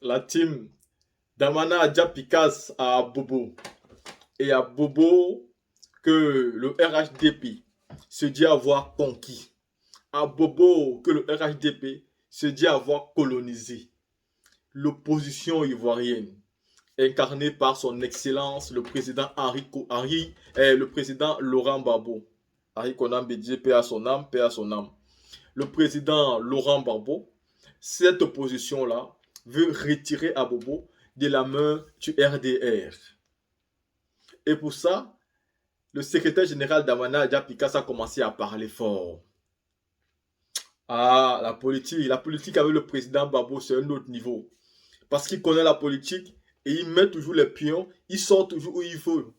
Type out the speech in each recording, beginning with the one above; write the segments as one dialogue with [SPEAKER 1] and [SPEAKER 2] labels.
[SPEAKER 1] La team Damana a déjà Picasse à Bobo. Et à Bobo que le RHDP se dit avoir conquis. À Bobo que le RHDP se dit avoir colonisé. L'opposition ivoirienne, incarnée par son excellence, le président le président Laurent Gbagbo. Henri Konan Bédié, paix à son âme, paix à son âme. Le président Laurent Gbagbo, cette opposition-là, veut retirer Abobo de la main du RDR. Et pour ça, le secrétaire général d'Amana Adja Picasso a commencé à parler fort. Ah, la politique avec le président Gbagbo, c'est un autre niveau. Parce qu'il connaît la politique et il met toujours les pions, il sort toujours où il faut.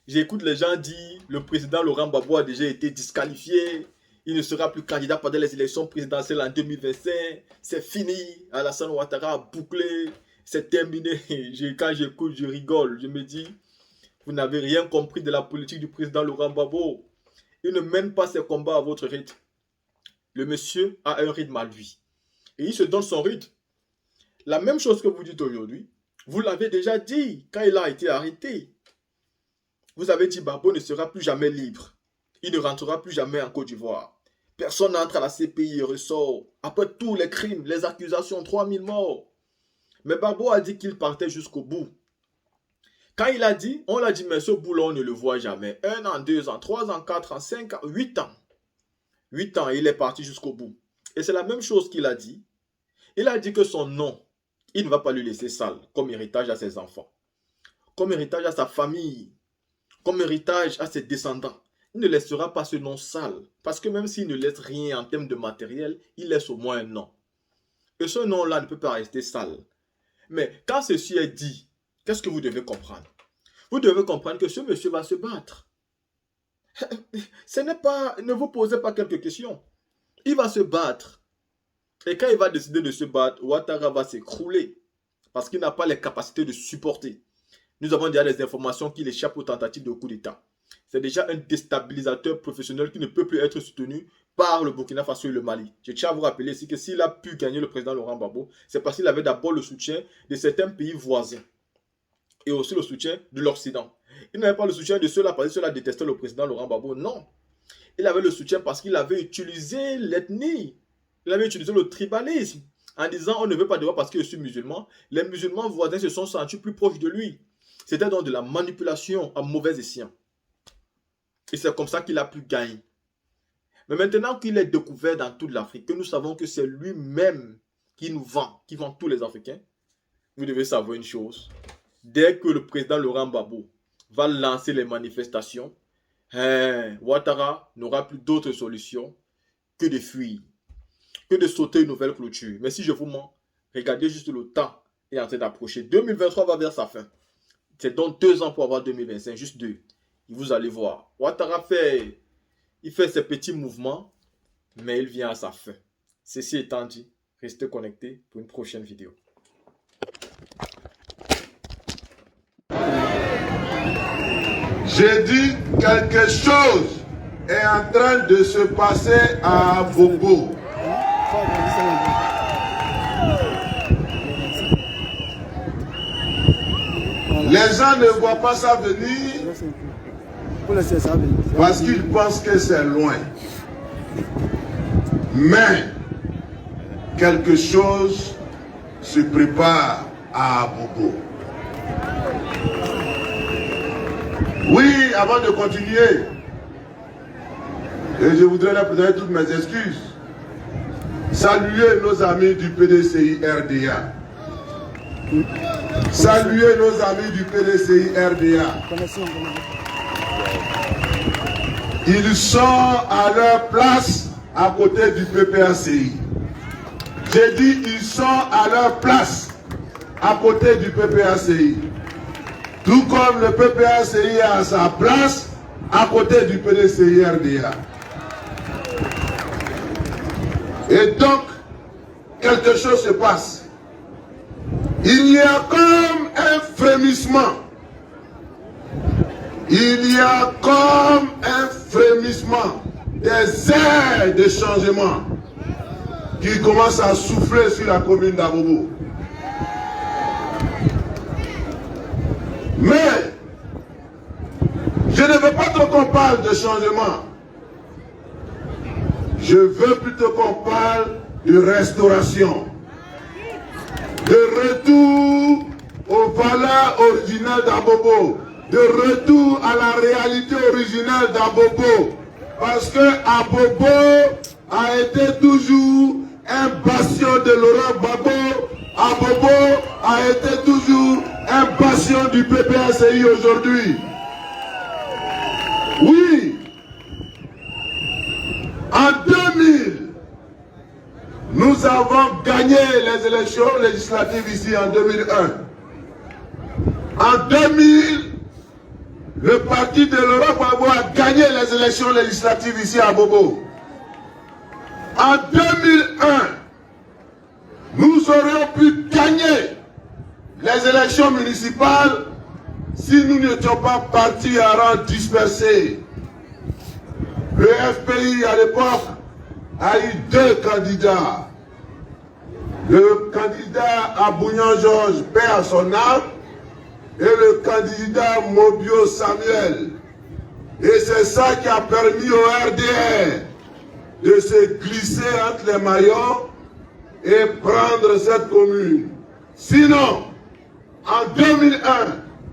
[SPEAKER 1] J'écoute les gens dire le président Laurent Gbagbo a déjà été disqualifié, il ne sera plus candidat pendant les élections présidentielles en 2025, c'est fini, Alassane Ouattara a bouclé, c'est terminé. Quand j'écoute, je rigole, je me dis, vous n'avez rien compris de la politique du président Laurent Gbagbo. Il ne mène pas ses combats à votre rythme. Le monsieur a un rythme à lui. Et il se donne son rythme. La même chose que vous dites aujourd'hui, vous l'avez déjà dit quand il a été arrêté. Vous avez dit Gbagbo ne sera plus jamais libre. Il ne rentrera plus jamais en Côte d'Ivoire. Personne n'entre à la CPI et ressort. Après tous les crimes, les accusations, 3000 morts. Mais Gbagbo a dit qu'il partait jusqu'au bout. Quand il a dit, on l'a dit, mais ce bout-là, on ne le voit jamais. 1 an, 2 ans, 3 ans, 4 ans, 5 ans, 8 ans. 8 ans, il est parti jusqu'au bout. Et c'est la même chose qu'il a dit. Il a dit que son nom, il ne va pas lui laisser sale comme héritage à ses enfants, comme héritage à sa famille, comme héritage à ses descendants. Il ne laissera pas ce nom sale. Parce que même s'il ne laisse rien en termes de matériel, il laisse au moins un nom. Et ce nom-là ne peut pas rester sale. Mais quand ceci est dit, qu'est-ce que vous devez comprendre? Vous devez comprendre que ce monsieur va se battre. Ne vous posez pas quelques questions. Il va se battre. Et quand il va décider de se battre, Ouattara va s'écrouler. Parce qu'il n'a pas les capacités de supporter. Nous avons déjà des informations qu'il échappe aux tentatives de coup d'État. C'est déjà un déstabilisateur professionnel qui ne peut plus être soutenu par le Burkina Faso et le Mali. Je tiens à vous rappeler ici que s'il a pu gagner le président Laurent Gbagbo, c'est parce qu'il avait d'abord le soutien de certains pays voisins. Et aussi le soutien de l'Occident. Il n'avait pas le soutien de ceux-là parce que ceux-là détestaient le président Laurent Gbagbo. Non. Il avait le soutien parce qu'il avait utilisé l'ethnie. Il avait utilisé le tribalisme. En disant, on ne veut pas de moi parce que je suis musulman. Les musulmans voisins se sont sentis plus proches de lui. C'était donc de la manipulation à mauvais escient. Et c'est comme ça qu'il a pu gagner. Mais maintenant qu'il est découvert dans toute l'Afrique, que nous savons que c'est lui-même qui nous vend, qui vend tous les Africains, vous devez savoir une chose. Dès que le président Laurent Gbagbo va lancer les manifestations, Ouattara n'aura plus d'autre solution que de fuir, que de sauter une nouvelle clôture. Mais si je vous mens, regardez juste le temps est en train d'approcher. 2023 va vers sa fin. C'est donc 2 ans pour avoir 2025, juste 2. Et vous allez voir. Ouattara fait ses petits mouvements, mais il vient à sa fin. Ceci étant dit, restez connectés pour une prochaine vidéo.
[SPEAKER 2] J'ai dit quelque chose est en train de se passer à Bobo. Les gens ne voient pas ça venir parce qu'ils pensent que c'est loin. Mais quelque chose se prépare à Bobo. Oui, avant de continuer, et je voudrais leur présenter toutes mes excuses. Saluer nos amis du PDCI RDA. Saluer nos amis du PDCI RDA. Ils sont à leur place à côté du PPACI. J'ai dit ils sont à leur place à côté du PPACI. Tout comme le PPACI a sa place à côté du PDCI RDA. Et donc, quelque chose se passe. Il y a comme un frémissement. Il y a comme un frémissement des airs de changement qui commencent à souffler sur la commune d'Abobo. Mais je ne veux pas trop qu'on parle de changement. Je veux plutôt qu'on parle de restauration, de retour aux valeurs originales d'Abobo, de retour à la réalité originale d'Abobo. Parce que Abobo a été toujours un bastion de Laurent Gbagbo. Abobo a été toujours un bastion du PPACI aujourd'hui. Oui, en 2000, nous avons gagné les élections législatives ici en 2001. En 2000, le parti de Laurent Gbagbo a gagné les élections législatives ici à Bobo. En 2001, nous aurions pu gagner les élections municipales si nous n'étions pas partis à rang dispersé. Le FPI à l'époque a eu 2 candidats. Le candidat Abougnan Georges, paix à son âme, et le candidat Mobio Samuel. Et c'est ça qui a permis au RDR de se glisser entre les maillons et prendre cette commune. Sinon, en 2001,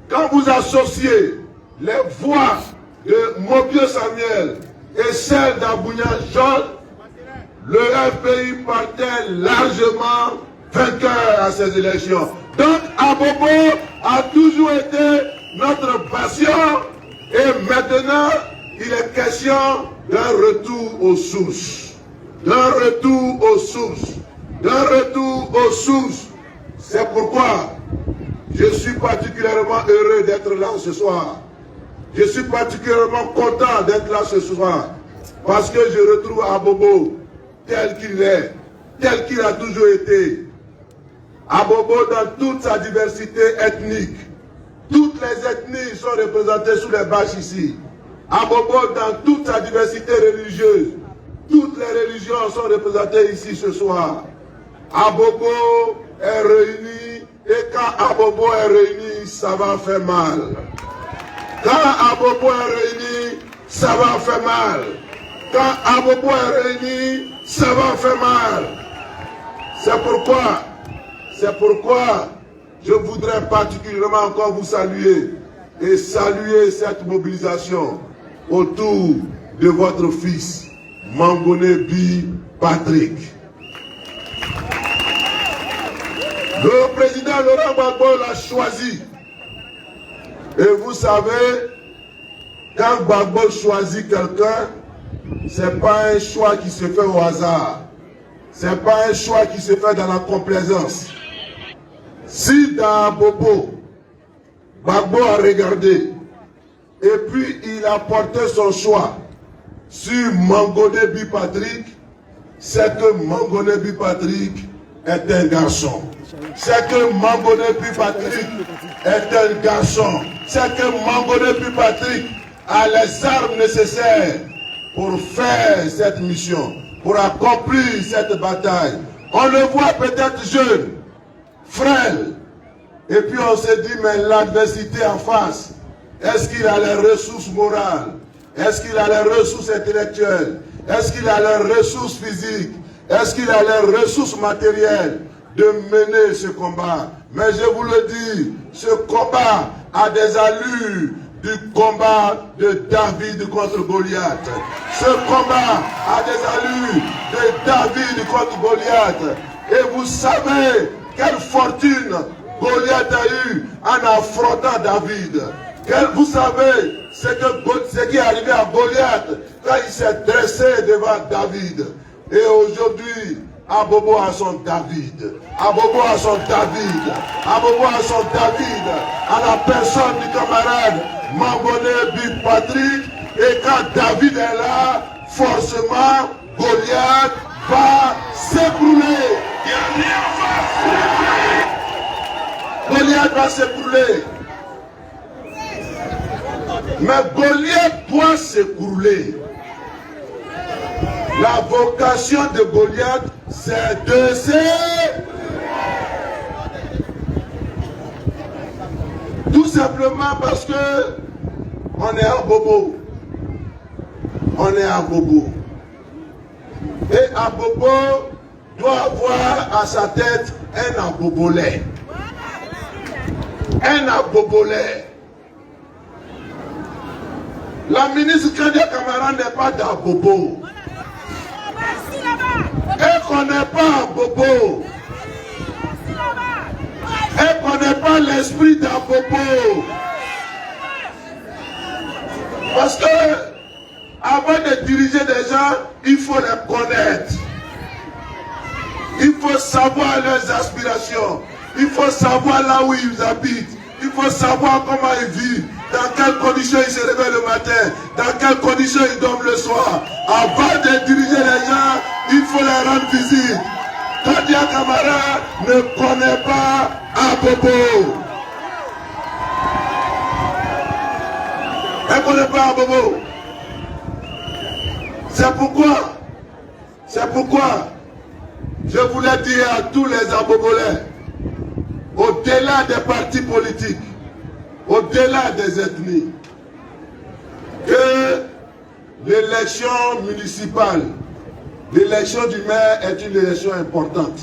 [SPEAKER 2] quand vous associez les voix de Mobio Samuel et celles d'Abougnan Georges, le FPI partait largement vainqueur à ces élections. Donc Abobo a toujours été notre bastion et maintenant il est question d'un retour aux sources. D'un retour aux sources. D'un retour aux sources. C'est pourquoi je suis particulièrement heureux d'être là ce soir. Je suis particulièrement content d'être là ce soir. Parce que je retrouve Abobo tel qu'il est, tel qu'il a toujours été. Abobo dans toute sa diversité ethnique. Toutes les ethnies sont représentées sous les bâches ici. Abobo dans toute sa diversité religieuse. Toutes les religions sont représentées ici ce soir. Abobo est réuni et quand Abobo est réuni, ça va faire mal. Quand Abobo est réuni, ça va faire mal. Quand Abobo est réuni, ça va faire mal. C'est pourquoi je voudrais particulièrement encore vous saluer et saluer cette mobilisation autour de votre fils, Mangone Bi Patrick. Le président Laurent Gbagbo l'a choisi. Et vous savez, quand Gbagbo choisit quelqu'un, ce n'est pas un choix qui se fait au hasard. Ce n'est pas un choix qui se fait dans la complaisance. Si dans Abobo, Gbagbo a regardé, et puis il a porté son choix sur Mangone Bi Patrick, c'est que Mangone Bi Patrick est un garçon. C'est que Mangone Bi Patrick est un garçon. C'est que Mangone Bi Patrick a les armes nécessaires pour faire cette mission, pour accomplir cette bataille. On le voit peut-être jeune, frêle, et puis on se dit, mais l'adversité en face, est-ce qu'il a les ressources morales? Est-ce qu'il a les ressources intellectuelles? Est-ce qu'il a les ressources physiques? Est-ce qu'il a les ressources matérielles de mener ce combat? Mais je vous le dis, ce combat a des allures du combat de David contre Goliath. Ce combat a des allures de David contre Goliath. Et vous savez quelle fortune Goliath a eu en affrontant David. Vous savez ce qui est arrivé à Goliath quand il s'est dressé devant David. Et aujourd'hui, Abobo a son David. Abobo a son David. Abobo a son David à la personne du camarade Mangone Bi Patrick. Et quand David est là, forcément, Goliath va s'écrouler. Goliath va s'écrouler. Mais Goliath doit s'écrouler. La vocation de Goliath, c'est de se... Tout simplement parce que on est à Bobo. On est à Bobo. Et à Bobo doit avoir à sa tête un abobolais. Un abobolais. La ministre Kandia Camara n'est pas d'Abobo. Elle ne connaît pas Abobo. Elle ne connaît pas l'esprit d'Abobo. Parce que avant de diriger des gens, il faut les connaître. Il faut savoir leurs aspirations. Il faut savoir là où ils habitent. Il faut savoir comment ils vivent. Dans quelles conditions ils se réveillent le matin. Dans quelles conditions ils dorment le soir. Avant de diriger les gens, il faut leur rendre visite. Kandia Camara ne connaît pas Abobo. Elle ne connaît pas Abobo. C'est pourquoi je voulais dire à tous les Abobolais, au-delà des partis politiques, au-delà des ethnies, que l'élection municipale, l'élection du maire est une élection importante.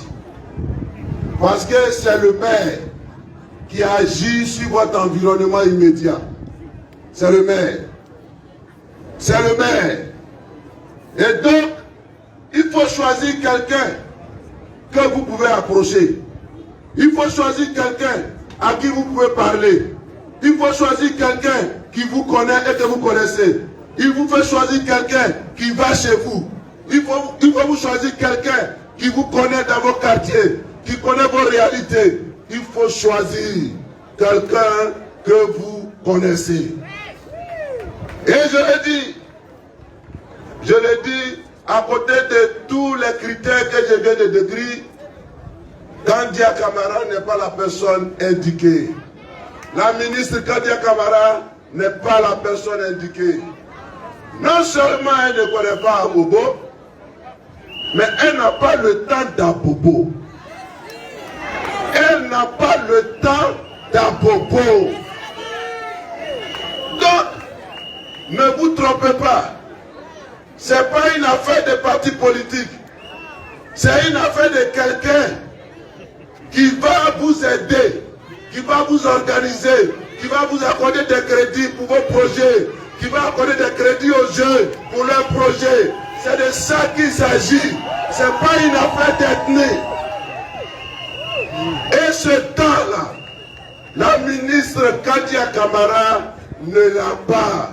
[SPEAKER 2] Parce que c'est le maire qui agit sur votre environnement immédiat. C'est le maire. C'est le maire. Et donc, il faut choisir quelqu'un que vous pouvez approcher. Il faut choisir quelqu'un à qui vous pouvez parler. Il faut choisir quelqu'un qui vous connaît et que vous connaissez. Il vous faut choisir quelqu'un qui va chez vous. Il faut vous choisir quelqu'un qui vous connaît dans vos quartiers, qui connaît vos réalités. Il faut choisir quelqu'un que vous connaissez. Et je l'ai dit, à côté de tous les critères que je viens de décrire, Kandia Camara n'est pas la personne indiquée. La ministre Kandia Camara n'est pas la personne indiquée. Non seulement elle ne connaît pas Abobo, mais elle n'a pas le temps d'Abobo. Elle n'a pas le temps d'Abobo. Donc, ne vous trompez pas. Ce n'est pas une affaire de parti politique. C'est une affaire de quelqu'un qui va vous aider, qui va vous organiser, qui va vous accorder des crédits pour vos projets, qui va accorder des crédits aux jeunes pour leurs projets. C'est de ça qu'il s'agit. Ce n'est pas une affaire d'ethnie. Et ce temps-là, la ministre Kandia Camara ne l'a pas.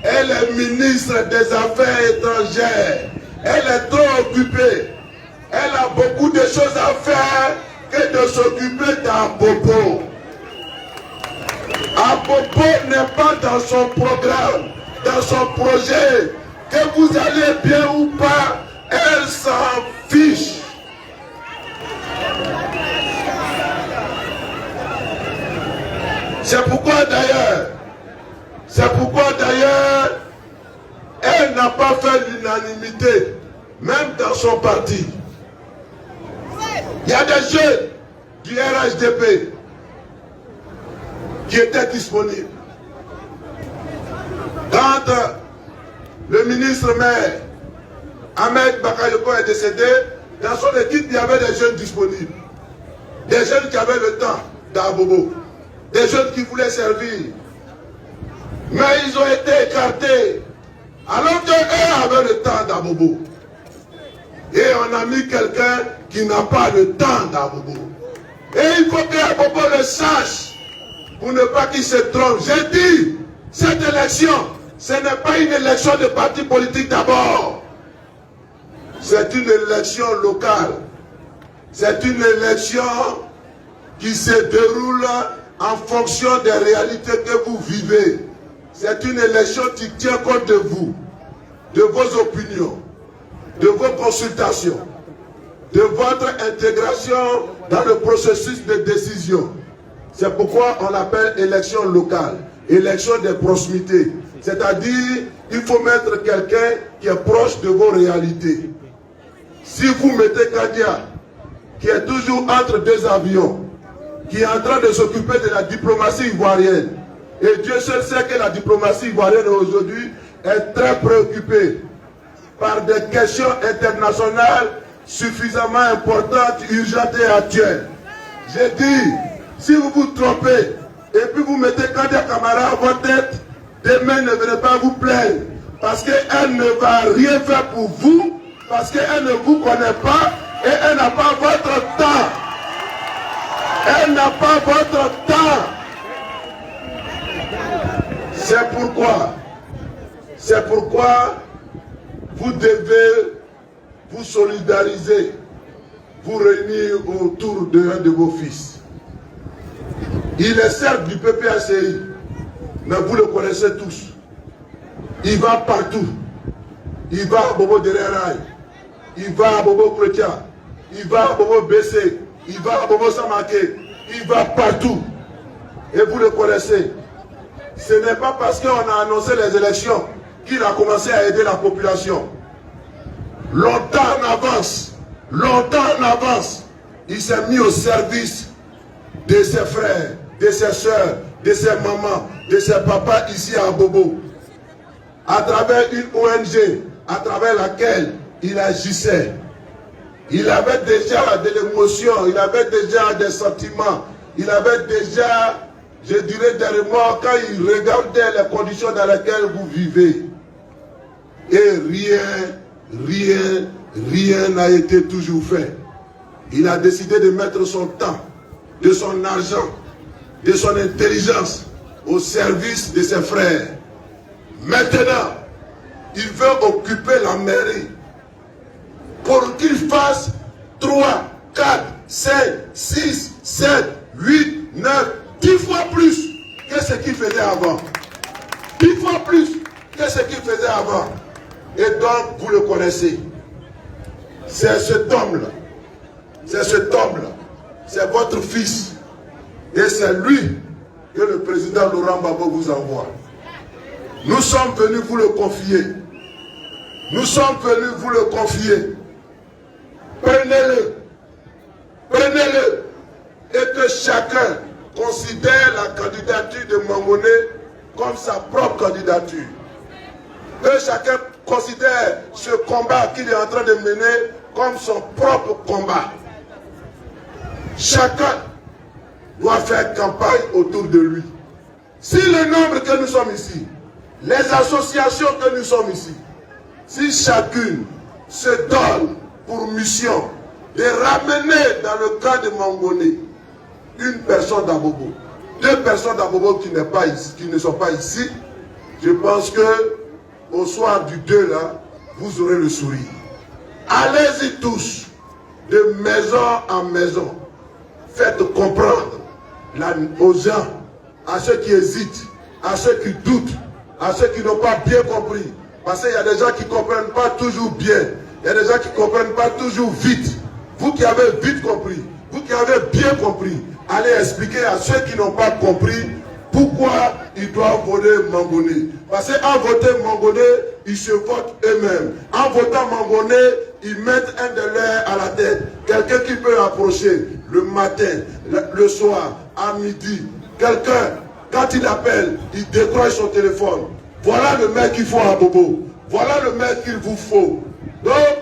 [SPEAKER 2] Elle est ministre des Affaires étrangères. Elle est trop occupée. Elle a beaucoup de choses à faire que de s'occuper d'Abobo. Abobo n'est pas dans son programme, dans son projet. Que vous allez bien ou pas, elle s'en fiche. C'est pourquoi d'ailleurs, elle n'a pas fait l'unanimité, même dans son parti. Il y a des jeunes du RHDP qui étaient disponibles. Quand le ministre maire Ahmed Bakayoko est décédé, dans son équipe, il y avait des jeunes disponibles. Des jeunes qui avaient le temps d'Abobo. Des jeunes qui voulaient servir. Mais ils ont été écartés. Alors qu'eux avaient le temps d'Abobo. Et on a mis quelqu'un qui n'a pas le temps d'Abobo. Et il faut qu'Abobo le sache. Pour ne pas qu'il se trompe. J'ai dit, cette élection, ce n'est pas une élection de parti politique d'abord. C'est une élection locale. C'est une élection qui se déroule en fonction des réalités que vous vivez. C'est une élection qui tient compte de vous, de vos opinions, de vos consultations, de votre intégration dans le processus de décision. C'est pourquoi on l'appelle élection locale, élection de proximité. C'est-à-dire, il faut mettre quelqu'un qui est proche de vos réalités. Si vous mettez Kandia, qui est toujours entre deux avions, qui est en train de s'occuper de la diplomatie ivoirienne. Et Dieu seul sait que la diplomatie ivoirienne aujourd'hui est très préoccupée par des questions internationales suffisamment importantes, urgentes et actuelles. J'ai dit, si vous vous trompez et puis vous mettez Kandia Camara à votre tête, demain ne venez pas vous plaindre parce qu'elle ne va rien faire pour vous, parce qu'elle ne vous connaît pas et elle n'a pas votre temps. Elle n'a pas votre temps. C'est pourquoi vous devez vous solidariser, vous réunir autour d'un de vos fils. Il est certes du PPACI, mais vous le connaissez tous. Il va partout. Il va à Bobo Dereraï, il va à Bobo Chrétien, il va à Bobo BC, il va à Bobo Samake, il va partout. Et vous le connaissez. Ce n'est pas parce qu'on a annoncé les élections qu'il a commencé à aider la population. Longtemps en avance, il s'est mis au service de ses frères, de ses soeurs, de ses mamans, de ses papas ici à Bobo. À travers une ONG, à travers laquelle il agissait. Il avait déjà de l'émotion, il avait déjà des sentiments, il avait déjà, je dirais, des remords quand il regardait les conditions dans lesquelles vous vivez. Et rien n'a été toujours fait. Il a décidé de mettre son temps, de son argent, de son intelligence au service de ses frères. Maintenant, il veut occuper la mairie pour qu'il fasse 3, 4, 5, 6, 7, 8, 9, 10 fois plus que ce qu'il faisait avant. 10 fois plus que ce qu'il faisait avant. Et donc, vous le connaissez. C'est cet homme-là. C'est cet homme-là. C'est votre fils. Et c'est lui que le président Laurent Gbagbo vous envoie. Nous sommes venus vous le confier. Nous sommes venus vous le confier. Prenez-le. Prenez-le. Et que chacun considère la candidature de Mangoné comme sa propre candidature. Que chacun considère ce combat qu'il est en train de mener comme son propre combat. Chacun doit faire campagne autour de lui. Si le nombre que nous sommes ici, les associations que nous sommes ici, si chacune se donne pour mission de ramener dans le cas de Mangoné une personne d'Abobo, 2 personnes d'Abobo qui ne sont pas ici, je pense que au soir du 2 là, vous aurez le sourire. Allez-y tous, de maison en maison. Faites comprendre aux gens, à ceux qui hésitent, à ceux qui doutent, à ceux qui n'ont pas bien compris. Parce qu'il y a des gens qui ne comprennent pas toujours bien. Il y a des gens qui ne comprennent pas toujours vite. Vous qui avez vite compris, vous qui avez bien compris, allez expliquer à ceux qui n'ont pas compris pourquoi ils doivent voter Mangoné. Parce qu'en votant Mangoné, ils se votent eux-mêmes. En votant Mangoné, ils mettent un de leurs à la tête. Quelqu'un qui peut approcher le matin, le soir, à midi. Quelqu'un, quand il appelle, il décroche son téléphone. Voilà le mec qu'il faut à Bobo. Voilà le mec qu'il vous faut. Donc,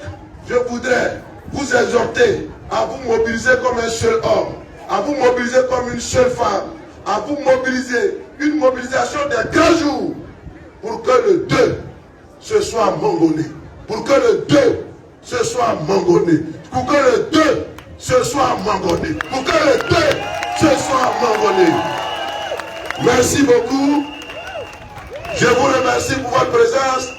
[SPEAKER 2] je voudrais vous exhorter à vous mobiliser comme un seul homme, à vous mobiliser comme une seule femme, à vous mobiliser, une mobilisation des 15 jours pour que le 2 ce soit Mangoné. Pour que le 2 ce soit Mangoné. Pour que le 2 ce soit Mangoné. Pour que le 2 ce soit Mangoné. Merci beaucoup. Je vous remercie pour votre présence.